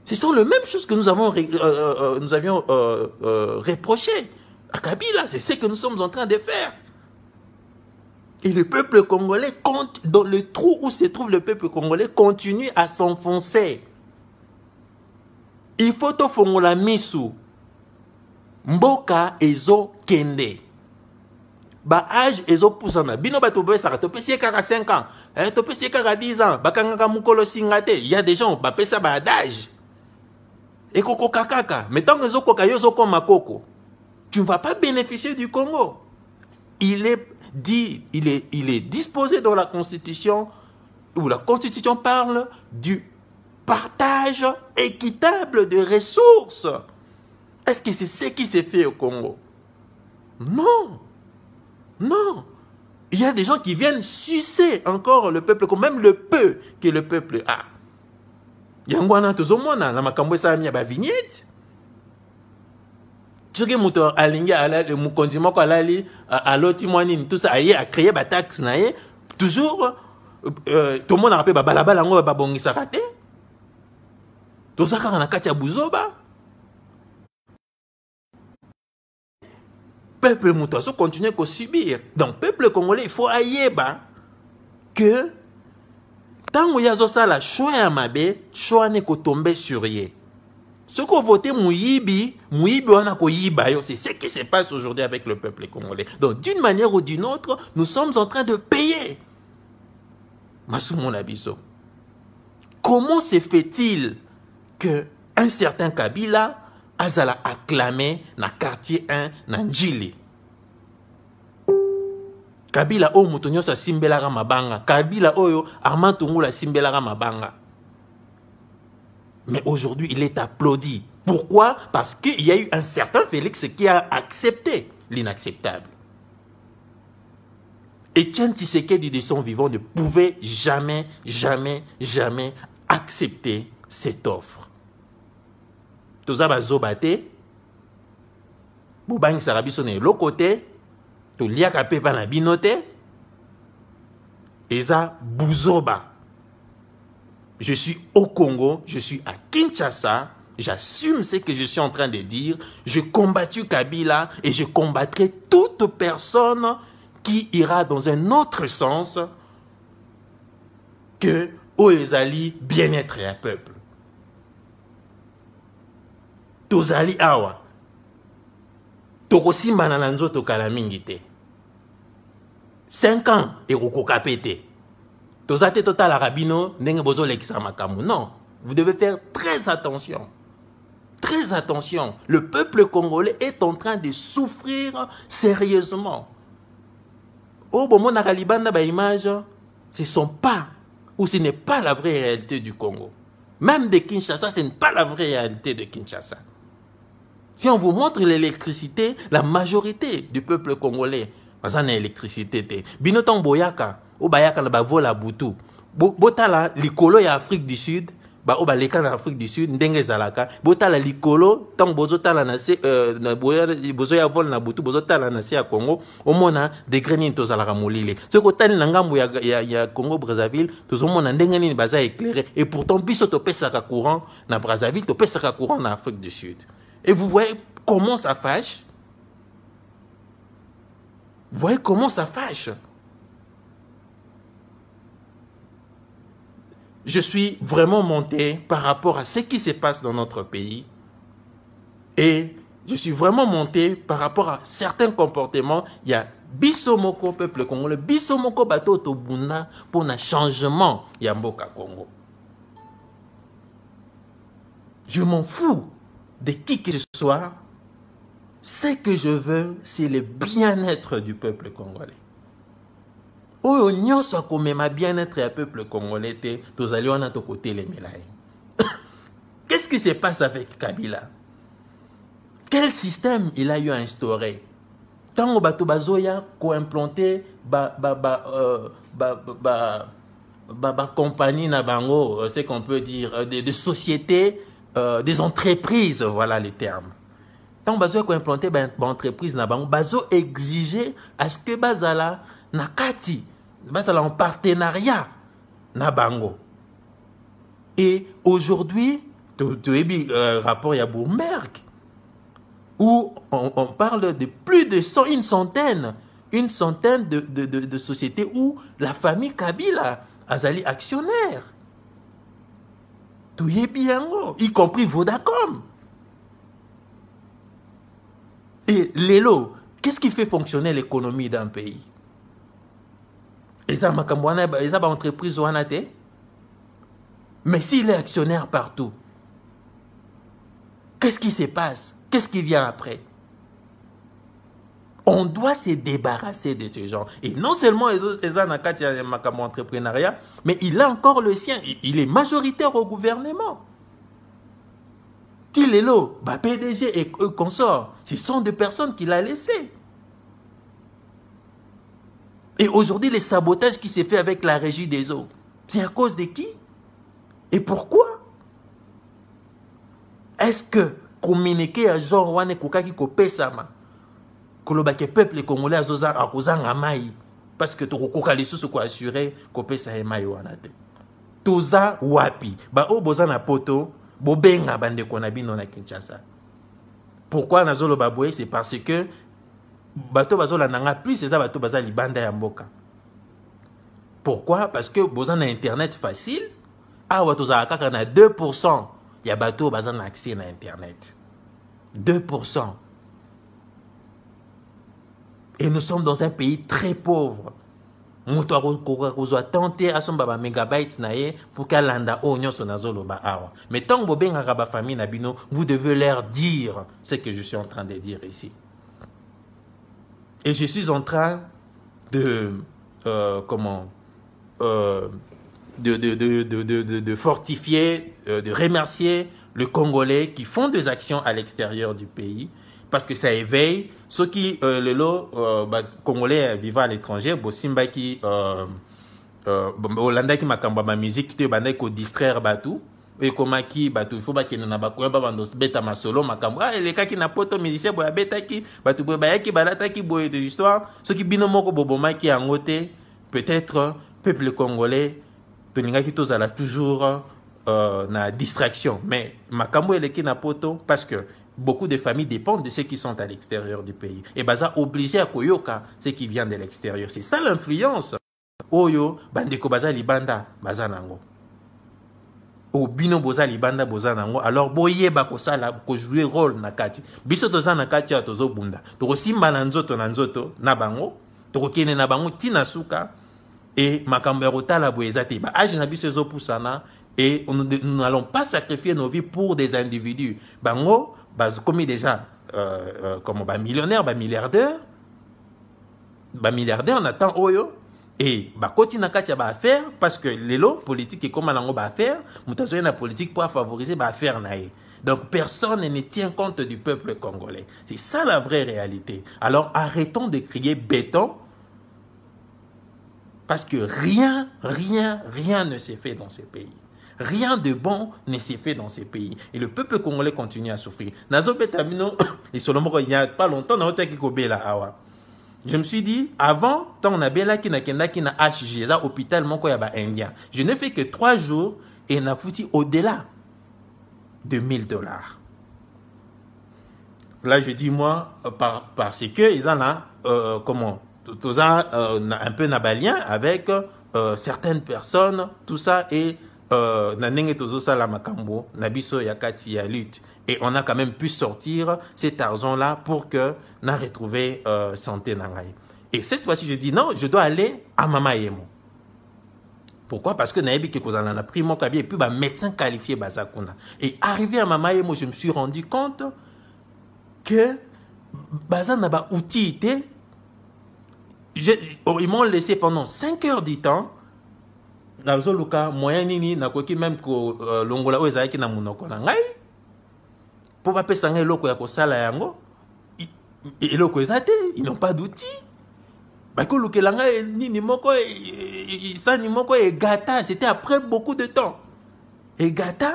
Ce sont les mêmes choses que nous avions reproché à Kabila. C'est ce que nous sommes en train de faire. Et le peuple congolais, dans le trou où se trouve le peuple congolais, continue à s'enfoncer. Il faut au fond la misu. Mboka ezo kende. Ba âge ezo poussana. Bino ba tobe saka tope si kaka 5 ans. Tope si kaka 10 ans. Ba kanga mukolo singate. Il y a des gens ba pesa ba d'âge. Et koko kakaka. Mais tant que ezo koka yo zo koma koko. Tu ne vas pas bénéficier du Congo. Il est disposé dans la Constitution où la Constitution parle du partage équitable de ressources. Est-ce que c'est ce qui s'est fait au Congo? Non. Non. Il y a des gens qui viennent sucer encore le peuple, même le peu que le peuple a. Yangwana tozomona na makambo sa mi ba vignette. Tu que moto alingi ala le mukonzi moko alali aloti mwanini tout ça aye a créer ba taxe nae toujours tout le monde a rappelé ba balabala ngo ba bongisa raté. Tout ça kana kati ya Buzoba. Peuple moutasso continue à subir. Donc, peuple congolais, il faut ayeba que tant que yazo sala choix à mabe, choix n'est qu'au tomber sur yé. Ce qu'on vote Mouyibi on a koyiba yo, c'est ce qui se passe aujourd'hui avec le peuple congolais. Donc, d'une manière ou d'une autre, nous sommes en train de payer. Massoumon Abisso. Comment se fait-il que un certain Kabila azala acclamé na quartier 1 na Njili? Kabila o mutonyo sa simbelaka mabanga. Kabila oyo Armand Tungula simbelaka mabanga. Mais aujourd'hui, il est applaudi. Pourquoi? Parce qu'il y a eu un certain Félix qui a accepté l'inacceptable. Etienne Tshisekedi de son vivant ne pouvait jamais accepter cette offre. Toza bazobate, Bobang Sarabisone, l'autre côté, to liaka pepa na binote, eza Bouzoba. Je suis au Congo, je suis à Kinshasa, j'assume ce que je suis en train de dire, je combattu Kabila et je combattrai toute personne qui ira dans un autre sens que Oezali bien-être et un peuple. Tozali awa. Tokosimba na nzoto kala mingi te. 5 ans et kokokapete. Tozate total arabino ndenge bozo lekisa makamu. Non, vous devez faire très attention. Très attention. Le peuple congolais est en train de souffrir sérieusement. Oh bon mon akalibanda ba image, ce sont pas ou ce n'est pas la vraie réalité du Congo. Même de Kinshasa, ce n'est pas la vraie réalité de Kinshasa. Si on vous montre l'électricité, la majorité du peuple congolais, ça n'a électricité. Binotan boyaka, ou bayaka na bavola butu. Botala likolo ya Afrique du Sud, ba oba leka na Afrique du Sud, ndenge zalaka. Botala likolo, tant bozotala na se bozoya vol na butu, bozotala na se ya Congo, omona degré ni tozalaka molile. Ce kotani na ngambu ya Congo Brazzaville, tozomona ndenge ni baza éclairé et pourtant biso to pesaka courant na Brazzaville, to pesaka courant na Afrique du Sud. Et vous voyez comment ça fâche. Vous voyez comment ça fâche. Je suis vraiment monté par rapport à ce qui se passe dans notre pays. Et je suis vraiment monté par rapport à certains comportements. Il y a Bissomoko, peuple congolais, Bissomoko bato tobuna pour un changement Yamboka Congo. Je m'en fous de qui que ce soit. Ce que je veux, c'est le bien-être du peuple congolais. Oh, nyonso komema bien-être du peuple congolais, tous allons à ton côté les mélailles. Qu'est-ce qui se passe avec Kabila? Quel système il a eu à instaurer? Tant au bateau bazoya co-implanté compagnie na bango, c'est qu'on peut dire des sociétés, des entreprises, voilà les termes. Tant bazoya co-implanté entreprise na bango, bazo exiger à ce que bazala nakati bazala en partenariat na bango. Et aujourd'hui, tu as rapport à Bourmerk, où on parle de plus de 100, une centaine de sociétés où la famille Kabila azali actionnaire. Tout est bien, y compris Vodacom. Et Lelo, qu'est-ce qui fait fonctionner l'économie d'un pays? Et ça, ils ont entreprise ou mais s'il est actionnaire partout, qu'est-ce qui se passe? Qu'est-ce qui vient après? On doit se débarrasser de ce genre. Et non seulement ils ont entrepreneuriat, mais il a encore le sien. Il est majoritaire au gouvernement. Tilelo, PDG et consorts, ce sont des personnes qu'il a laissées. Et aujourd'hui, le sabotage qui s'est fait avec la régie des eaux, c'est à cause de qui? Et pourquoi? Est-ce que communiquer à Jean Wane Koukaki Kopesama, que le peuple congolais a kozanga mai, parce que tu as assuré Kopesa mai wanate. Toza wapi, ba o boza na poto, bobenga bande konabino na Kinshasa. Pourquoi nazolo baboué? C'est parce que bato bazola nanga plus c'est ça bato baza libanda ya mboka. Pourquoi? Parce que boza na internet facile. Ah watoza kaka na 2% ya bato baza na accès na internet. 2%. Et nous sommes dans un pays très pauvre. Muto akozwa tenter à son baba mégabytes naé pour kalanda onyo sonazolo ba awa. Mais tant que bobenga ba famille na bino, vous devez leur dire ce que je suis en train de dire ici. Et je suis en train de fortifier, de remercier les Congolais qui font des actions à l'extérieur du pays, parce que ça éveille ceux qui, Congolais vivant à l'étranger, Bosimba qui, Hollanda qui m'a cambié ma musique, qui te bandait qu'on distraire batou, et komaki batu faut ba kenana ba koya ba bandos beta masolo makambo les cas qui na poto musicien boya beta ki batu boya ba yaki balata ki boye de histoire ce qui bino moko bobomaki angote peut-être peuple congolais toningaki tozala toujours na distraction mais makambo eleki na poto parce que beaucoup de familles dépendent de ceux qui sont à l'extérieur du pays et baza obligé à koyoka ce qui vient de l'extérieur. C'est ça l'influence. Oyo bandeko baza libanda baza nango. O bino boza libanda boza nango alors boyeba kosala ko jouer rôle na kati. Biso toza na kati ya tozo bunda. Toko simba na nzoto na bango, toko kene na bango tina suka et makambo ya kotala boyeza te ba age na biso ezo pusana et nous n'allons pas sacrifier nos vies pour des individus. Bango comme déjà comme millionnaire, milliardaire, on attend oyo et koti na kati ya affaire parce que lelo politique et comme nango affaire, mutazoye na politique pour favoriser affaire nae. Donc personne ne tient compte du peuple congolais. C'est ça la vraie réalité. Alors arrêtons de crier béton parce que rien ne s'est fait dans ce pays. Rien de bon ne s'est fait dans ces pays. Et le peuple congolais continue à souffrir. Il n'y a pas longtemps, je me suis dit, avant, tant on a bela qui n'a HG, hôpital, indien. Je n'ai fait que 3 jours et on a foutu au-delà de $1000. Là, je dis moi, parce que ils en ont, comment, un peu nabalien avec certaines personnes, tout ça, et et on a quand même pu sortir cet argent-là pour que nous retrouvions santé. Et cette fois-ci, je dis non, je dois aller à Mama Yemo. Pourquoi? Parce que Naïbi Kekozana a pris mon cabinet et puis médecin qualifié Bazakuna. Et arrivé à Mama Yemo, je me suis rendu compte que Bazan n'a pas outil. Ils m'ont laissé pendant 5 heures du temps. Nazoluka moyen nini nakoki même ko longola o ezaki na munoko na ngai po ba pesa ngai loko ya kosala yango eloko ezate ils n'ont pas d'outils ba ko lukela ngai nini moko sani moko e gata c'était après beaucoup de temps et gata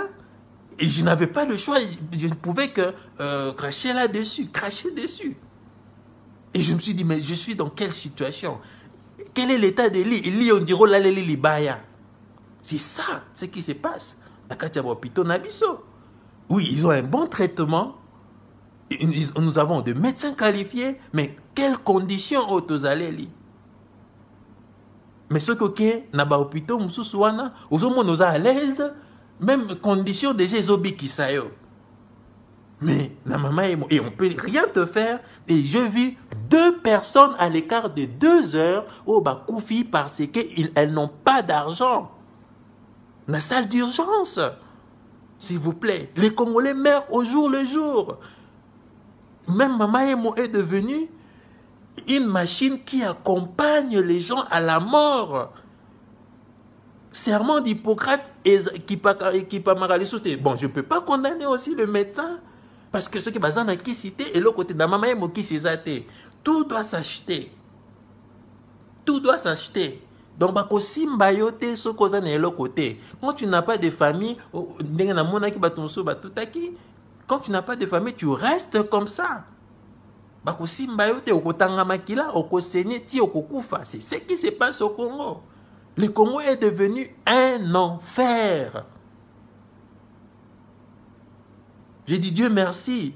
et je n'avais pas le choix je ne pouvais que cracher dessus et je me suis dit mais je suis dans quelle situation, quel est l'état des lits? Il lit on dirait là les lits baya. C'est ça, ce qui se passe. Oui, ils ont un bon traitement. Nous avons des médecins qualifiés, mais quelles conditions aux allées? Mais ce que n'a pas hôpital, nous à l'aise, même conditions déjà zobi qui sayo. Mais et on peut rien te faire. Et je vis 2 personnes à l'écart de 2 heures au Bakoufi parce qu'elles n'ont pas d'argent. La salle d'urgence, s'il vous plaît. Les Congolais meurent au jour le jour. Même Mama Yemo est devenue une machine qui accompagne les gens à la mort. Serment d'Hippocrate qui pas maralisouté. Bon, je ne peux pas condamner aussi le médecin parce que ce qui est basé dans qui cité et l'autre côté de Mama Yemo qui s'est athée. Tout doit s'acheter. Tout doit s'acheter. Donc, quand tu n'as pas de famille, quand tu n'as pas de famille, tu restes comme ça. C'est ce qui se passe au Congo. Le Congo est devenu un enfer. J'ai dit Dieu merci.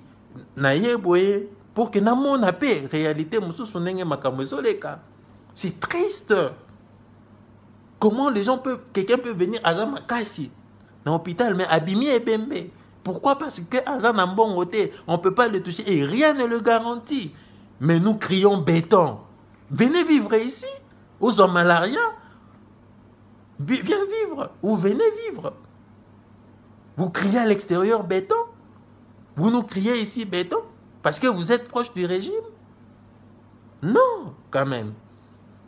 Pour que nous ayons paix. Réalité, c'est triste. Comment les gens peuvent, quelqu'un peut venir à Zamakasi, dans l'hôpital, mais Abimi et Bembe. Pourquoi? Parce que Azan a un bon côté, on ne peut pas le toucher et rien ne le garantit. Mais nous crions béton. Venez vivre ici, aux hommes malaria. Viens vivre, ou venez vivre. Vous criez à l'extérieur béton. Vous nous criez ici béton. Parce que vous êtes proche du régime. Non, quand même.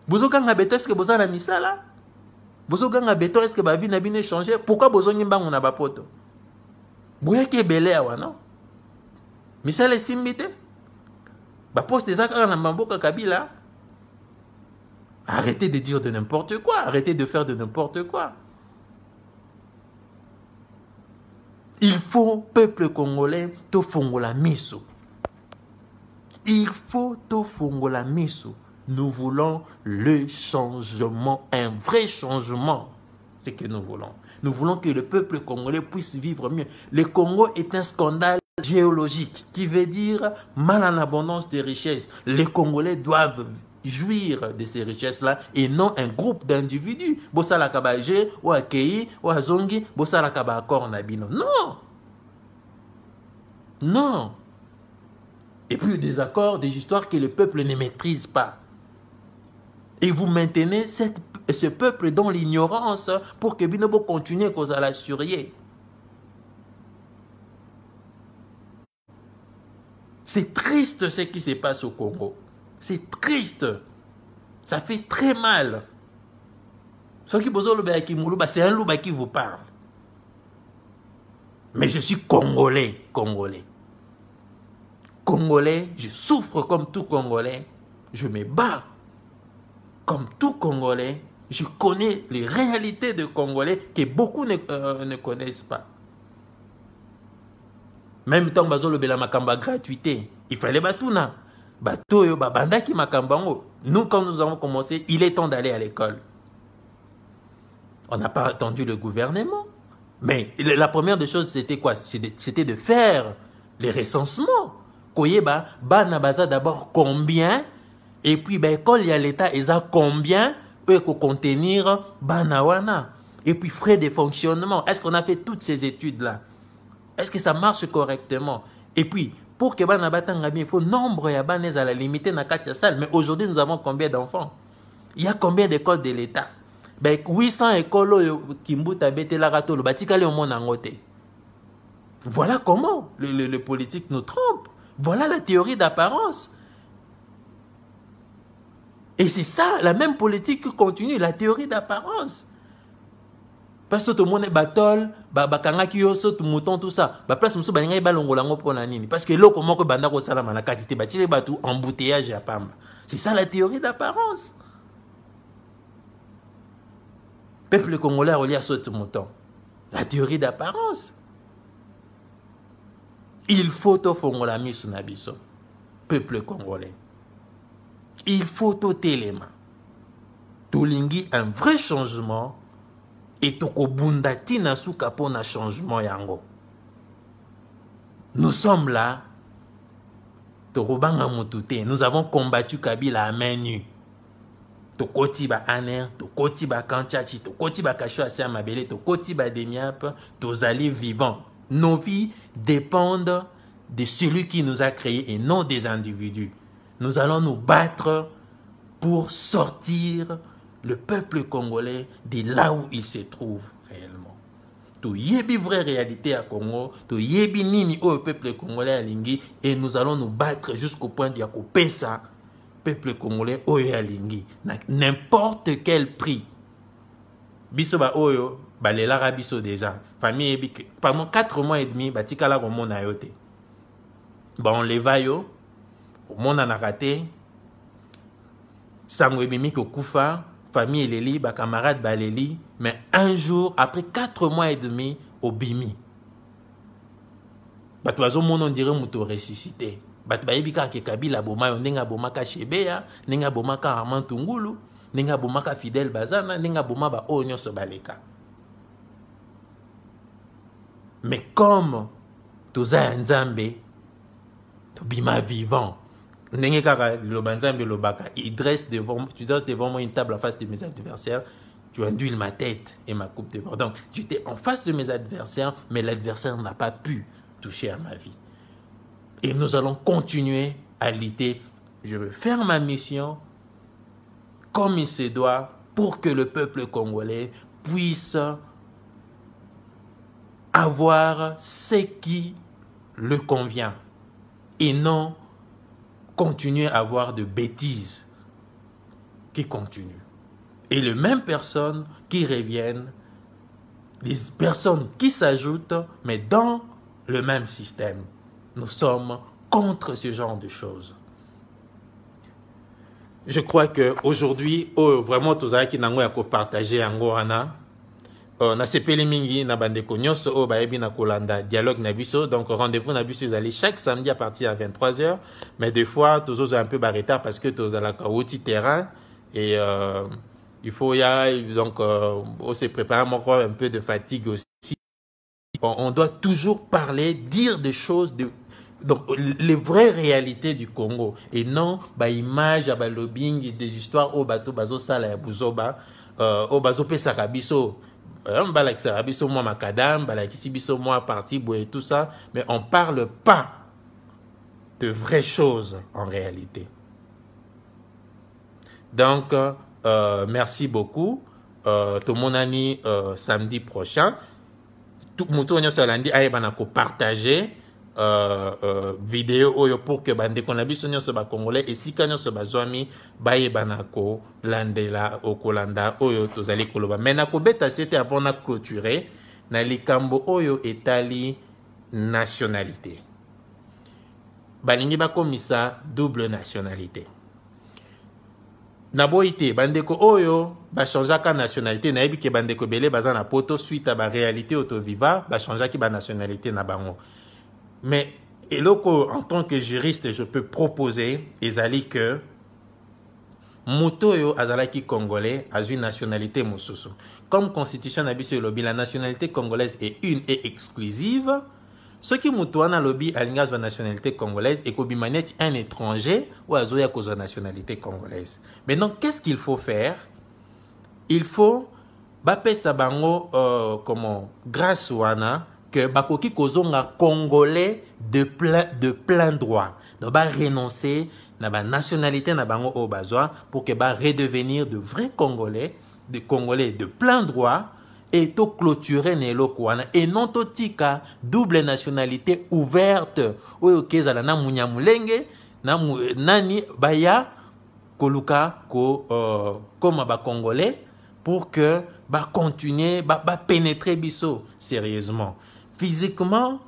Vous avez béton, est-ce que vous avez mis ça là? Vous avez béton, est-ce que votre vie n'a pas changé? Pourquoi vous avez mis ça là? Vous avez mis belé non? Mais ça les simbité. Bah poste des accords dans Mamboka Kabila. Arrêtez de dire de n'importe quoi. Arrêtez de faire de n'importe quoi. Il faut, peuple congolais, to fongola miso. Il faut to fongola miso. Nous voulons le changement, un vrai changement. C'est ce que nous voulons. Nous voulons que le peuple congolais puisse vivre mieux. Le Congo est un scandale géologique qui veut dire mal en abondance de richesses. Les Congolais doivent jouir de ces richesses-là et non un groupe d'individus. Bossala kabaje, ou akei, ou azongi, bossala kabakor nabino. Non! Non! Et puis des accords, des histoires que le peuple ne maîtrise pas. Et vous maintenez ce peuple dans l'ignorance pour que Binobo continue à la surveiller. C'est triste ce qui se passe au Congo. C'est triste. Ça fait très mal. Ce qui c'est un louba qui vous parle. Mais je suis Congolais. Congolais. Congolais, je souffre comme tout Congolais. Je me bats comme tout Congolais. Je connais les réalités de Congolais que beaucoup ne connaissent pas. Même temps, le makamba gratuité. Il fallait batuna. Batoyo, babandaki makambango. Nous, quand nous avons commencé, il est temps d'aller à l'école. On n'a pas attendu le gouvernement. Mais la première des choses, c'était quoi? C'était de faire les recensements. Koyeba, banabaza d'abord combien? Et puis, quand il y a l'État, ils ont combien? Eux, pour contenir banawana. Et puis, frais de fonctionnement. Est-ce qu'on a fait toutes ces études-là? Est-ce que ça marche correctement? Et puis, pour que il faut nombre de bannes à la limiter dans 4 salles. Mais aujourd'hui, nous avons combien d'enfants? Il y a combien d'écoles de l'État? 800 écoles qui mbuta bete la rato le batikale au monde en côté. Voilà comment le politique nous trompe. Voilà la théorie d'apparence. Et c'est ça, la même politique qui continue, la théorie d'apparence. Parce que tout le monde est batol, bakangaki yo saute mouton tout ça. Place musu balinga balongolango pona nini parce que loko moko banda ko sala na katité batile batu embouteillage ya pamba. C'est ça la théorie d'apparence. Peuple congolais relié à saute mouton. La théorie d'apparence. Il faut to fongola misu na biso. Peuple congolais. Il faut to telema. Tolingi un vrai changement. Et tokobundati na suka pona changement yango. Nous sommes là. Torobanga mutute. Nous avons combattu Kabila à main nue. Tokoti ba aner, tokoti ba kanchachi, tokoti ba kasho ase mabele, tokoti ba demiap, tozali vivants. Nos vies dépendent de celui qui nous a créés et non des individus. Nous allons nous battre pour sortir le peuple congolais de là où il se trouve réellement. Tu yebi vraie réalité à Congo, tu yebi nini au peuple congolais à Lingi, et nous allons nous battre jusqu'au point de couper ça, peuple congolais au à Lingi, n'importe quel prix. Biso ba oyo, ba lela biso déjà. Famille ebi pendant 4 mois et demi, ba tikala ko mona yote. Ba on les va yo, mona na raté. Sango ebimi ko kufa. Famille Eleli, ba camarade Baleli, mais un jour, après 4 mois et demi, au Bimi. Batoazo mon on dirait mouto ressuscité. Batbaïbika ke Kabila boma yo nenga boma ka Shebea, nenga boma ka Armand Tungulu, nenga boma ka Fidel Bazana, nenga boma ba onyo sobaleka. Mais comme toza nzambe, to bima vivant. Il dresse devant moi une table en face de mes adversaires. Tu induis ma tête et ma coupe de bord. Donc, j'étais en face de mes adversaires, mais l'adversaire n'a pas pu toucher à ma vie. Et nous allons continuer à lutter. Je veux faire ma mission comme il se doit pour que le peuple congolais puisse avoir ce qui le convient et non continuer à avoir de bêtises qui continuent. Et les mêmes personnes qui reviennent, les personnes qui s'ajoutent, mais dans le même système. Nous sommes contre ce genre de choses. Je crois qu'aujourd'hui, vraiment, tout ça qui n'a pas partagé en Goana, na sepeli mingi na bandeko nyonso o bayebi na kolanda dialogue na biso. Donc rendez-vous na biso ezali chaque samedi à partir de 23h, mais des fois toujours un peu retard parce que tous à la outil terrain et il faut y aller, donc on se prépare encore un peu de fatigue aussi. On doit toujours parler, dire des choses donc les vraies réalités du Congo et non ba image ba lobbying des histoires au bateau bazo sala ya buzoba au bazo pesa kabiso balakisa kabiso moi makadam balakisi biso moi parti boy et tout ça, mais on parle pas de vraies choses en réalité. Donc merci beaucoup. Tout mon ami samedi prochain tout muto nyo salandi aye bana ko partager vidéo oyo pour que bande kon abiso nyo ba congolais et si kanyo se bazwami baye bana ko landela okolanda oyo tozali koloba. Mais na ko beta c'était avant na clôturer na likambo oyo etali nationalité. Balingi ba komisa double nationalité. Naboite bandeko oyo ba changeaka nationalité na yebi ke bandeko belé baza na poto suite à ba réalité auto viva ba changeaki ba nationalité na bango. Mais eloko en tant que juriste je peux proposer ezali que moto yo azalaki congolais a une nationalité mosusu. Comme constitution na biso lobi la nationalité congolaise est une et exclusive. Ce qui moutouana lobby a la nationalité congolaise et kobimanet un étranger ou a zoya cause nationalité congolaise. Maintenant, qu'est-ce qu'il faut faire? Il faut bapé sabango comment grâce wana que bakoki kozonga congolais de plein droit. Donc ba renoncer na ba nationalité na bango au bazwa pour que ba redevenir de vrais congolais de plein droit. Et to clôturer nelokwana et non to tika double nationalité ouverte oyo kezala na munyamulenge na nani baya koluka ko comme ba congolais pour que ba continuer ba pénétrer biso sérieusement physiquement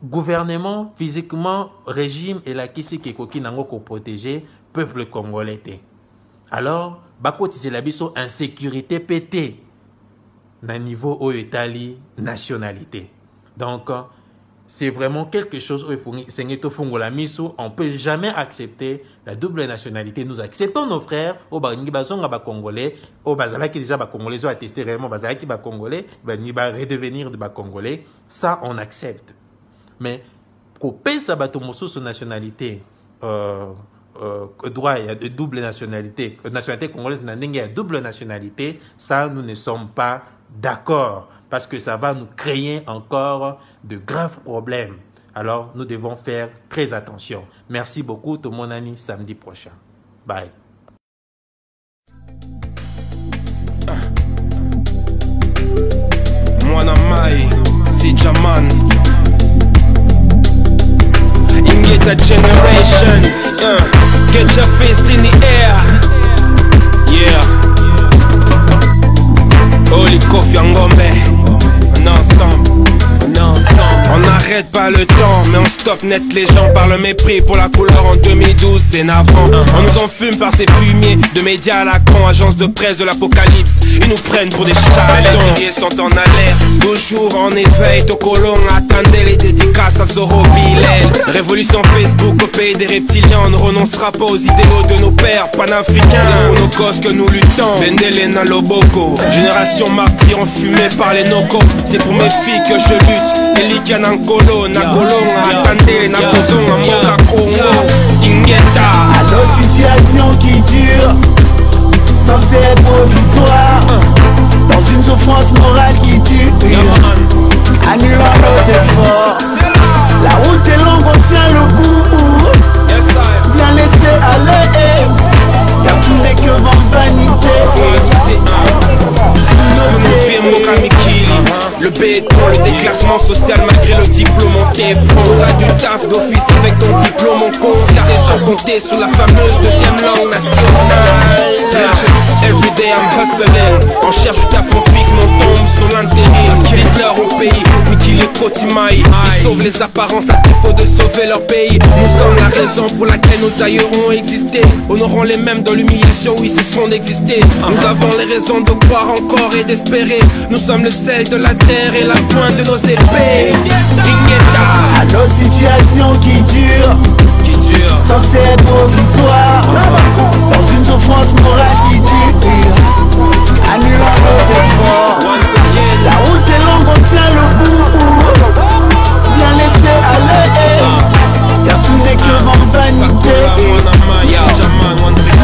gouvernement physiquement régime et la kisi kekoki nango ko protéger peuple congolais te. Alors ba kotiser la biso insécurité pété na niveau au Italie nationalité. Donc c'est vraiment quelque chose où on ne peut jamais accepter la double nationalité. Nous acceptons nos frères au congolais au bazala qui déjà congolais ont attesté réellement bazala qui congolais va redevenir de congolais, ça on accepte. Mais pour payer sa bateau nationalité droit de double nationalité congolaise n'a double nationalité, ça nous ne sommes pas d'accord, parce que ça va nous créer encore de graves problèmes. Alors, nous devons faire très attention. Merci beaucoup, tout mon ami, samedi prochain. Bye. Mwana Mai, si Jaman. Ingeta generation. Get your fist in the air. Yeah. Holy Kofi Ngombe, on est ensemble, on est ensemble. On n'arrête pas le temps, mais on stoppe net les gens par le mépris pour la couleur en 2012, c'est navrant. On nous enfume par ces fumiers de médias à la con, agence de presse de l'apocalypse. Ils nous prennent pour des charlatans. Les sont en alerte, toujours en éveil. Tokolong attendait les dédicaces à Zoro Bilel. Révolution Facebook au pays des reptiliens. On ne renoncera pas aux idéaux de nos pères panafricains. C'est pour nos causes que nous luttons. Bendelena Loboko, génération martyre enfumée par les nocos. C'est pour mes filles que je lutte. Elika Nankolo, Nakolong attendait, Nakozong Moka Congo. Ingeta. À nos situations qui durent, censées être provisoires, dans une souffrance morale qui tue, annulant nos efforts. La route est longue, on tient le coup, bien laissé aller, car tout n'est que vanité. Le béton, le déclassement social malgré le diplôme en téflon. On a du taf d'office avec ton diplôme en concert. Et sans compter sur la fameuse deuxième langue nationale. Everyday I'm hustling. On cherche du taf, on fixe, mon tombe sur l'intérim. Dites-leur au pays, mais qui les cotimaille. Ils sauvent les apparences à défaut de sauver leur pays. Nous sommes la raison pour laquelle nos aïeux ont existé. Honorons les mêmes dans l'humiliation où ils cesseront d'exister. Nous avons les raisons de croire encore et d'espérer. Nous sommes le sel de la terre et la pointe de nos épées. À nos situations qui durent, censées être provisoires, dans une souffrance morale qui dure, annulant nos efforts. La route est longue, on tient le coup, bien laisser aller, car tout n'est que vanité.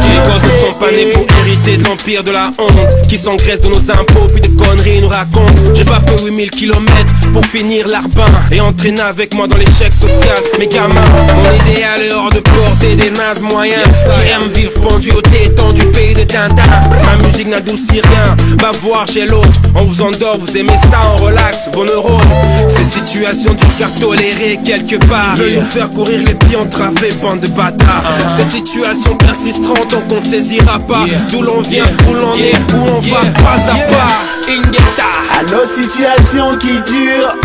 Les gosses ne sont pas nés pour hériter de l'empire de la honte, qui s'engraissent de nos impôts puis des conneries nous racontent. J'ai pas fait 8000 km pour finir l'arbin et entraîner avec moi dans l'échec social. Mes gamins, mon idéal est hors de portée des nazes moyens qui aiment vivre pendu au détend du pays de Tintin. Ma musique n'adoucit rien, va voir chez l'autre. On vous endort, vous aimez ça, on relaxe vos neurones. Ces situations du car tolérées quelque part veulent nous faire courir les pieds entravés, bande de bâtards. Ces situations persisteront tant qu'on ne saisira pas d'où l'on vient, où l'on est, où on va pas à pas. Ingeta. À nos situations qui durent,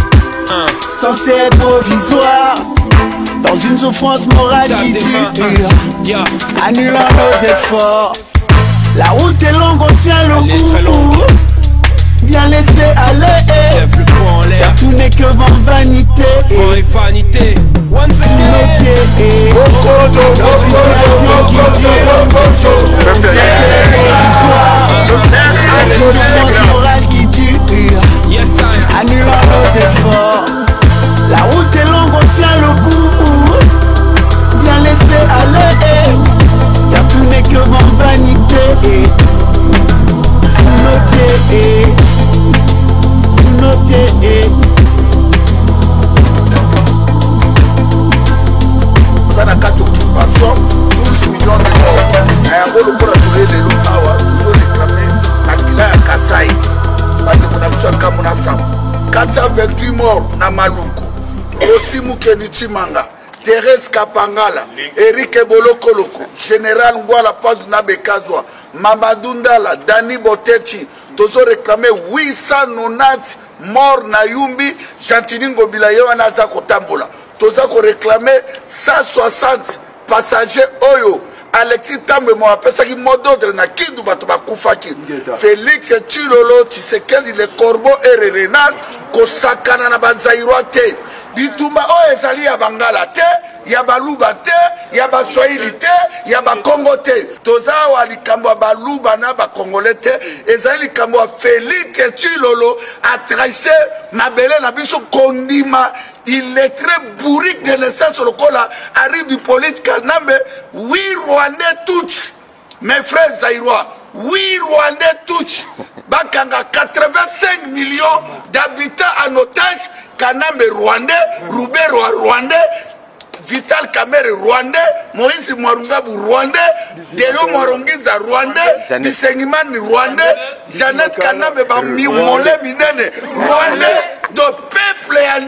censées être provisoires, dans une souffrance morale qui dure, annulant nos efforts. La route est longue, on tient le coup, bien laisser aller, car tout n'est que vanité. Vanité. Sous nos pieds, nos situations qui durent, censées être provisoires, dans une souffrance morale qui dure, annulant nos efforts. La route est longue, on tient le coup, bien laisser aller, car tout n'est que vanité. Sous nos pieds, sous nos pieds. On a 4 occupations, 12 millions de morts. Un rôle pour la journée de l'Ottawa, toujours réclamé, la Kila ya Kasai. On a 428 morts na Maluku. Rossi Mukeni Chimanga, Thérèse Kapangala, Eric Bolokoloko, Général Ngwala Paz Nabekazwa, Mamadou Ndala, Dani Botechi, tozo réclamé 890 morts na Yumbi, Chantini Ngobila Yoana Zakotambola. Toza ko réclamé 160 passagers Oyo. Alexis Tambe mo apesa ki mododre na kindu bato bakufaki. Félix Tshilolo Tshisekedi le Corbeau et Renal kosakana na banzairwa te. Bitumba o ezali ya Bangala te, ya Baluba te, ya Baswahili te, ya Bakongo te. Toza wa likambo ya Baluba na Bakongole te, ezali likambo ya Félix Tshilolo a trahissé mabele na biso kondima. Il est très bourrique de naissance sur le col, arrive du politique Kanambe. Oui, Rwandais touch. Mes frères Zaïrois, oui, Rwandais touch. Bakanga 85 millions d'habitants en otage. Kanambe Rwandais, Roubé Rwandais, Vital Kamerhe Rwandais, Moïse Mwarungabu Rwandais, Delo Mwarongiza Rwandais, Bisengimani Rwandais, Jeannette Kanambe Bamimole Minene Rwandais, de peuple et en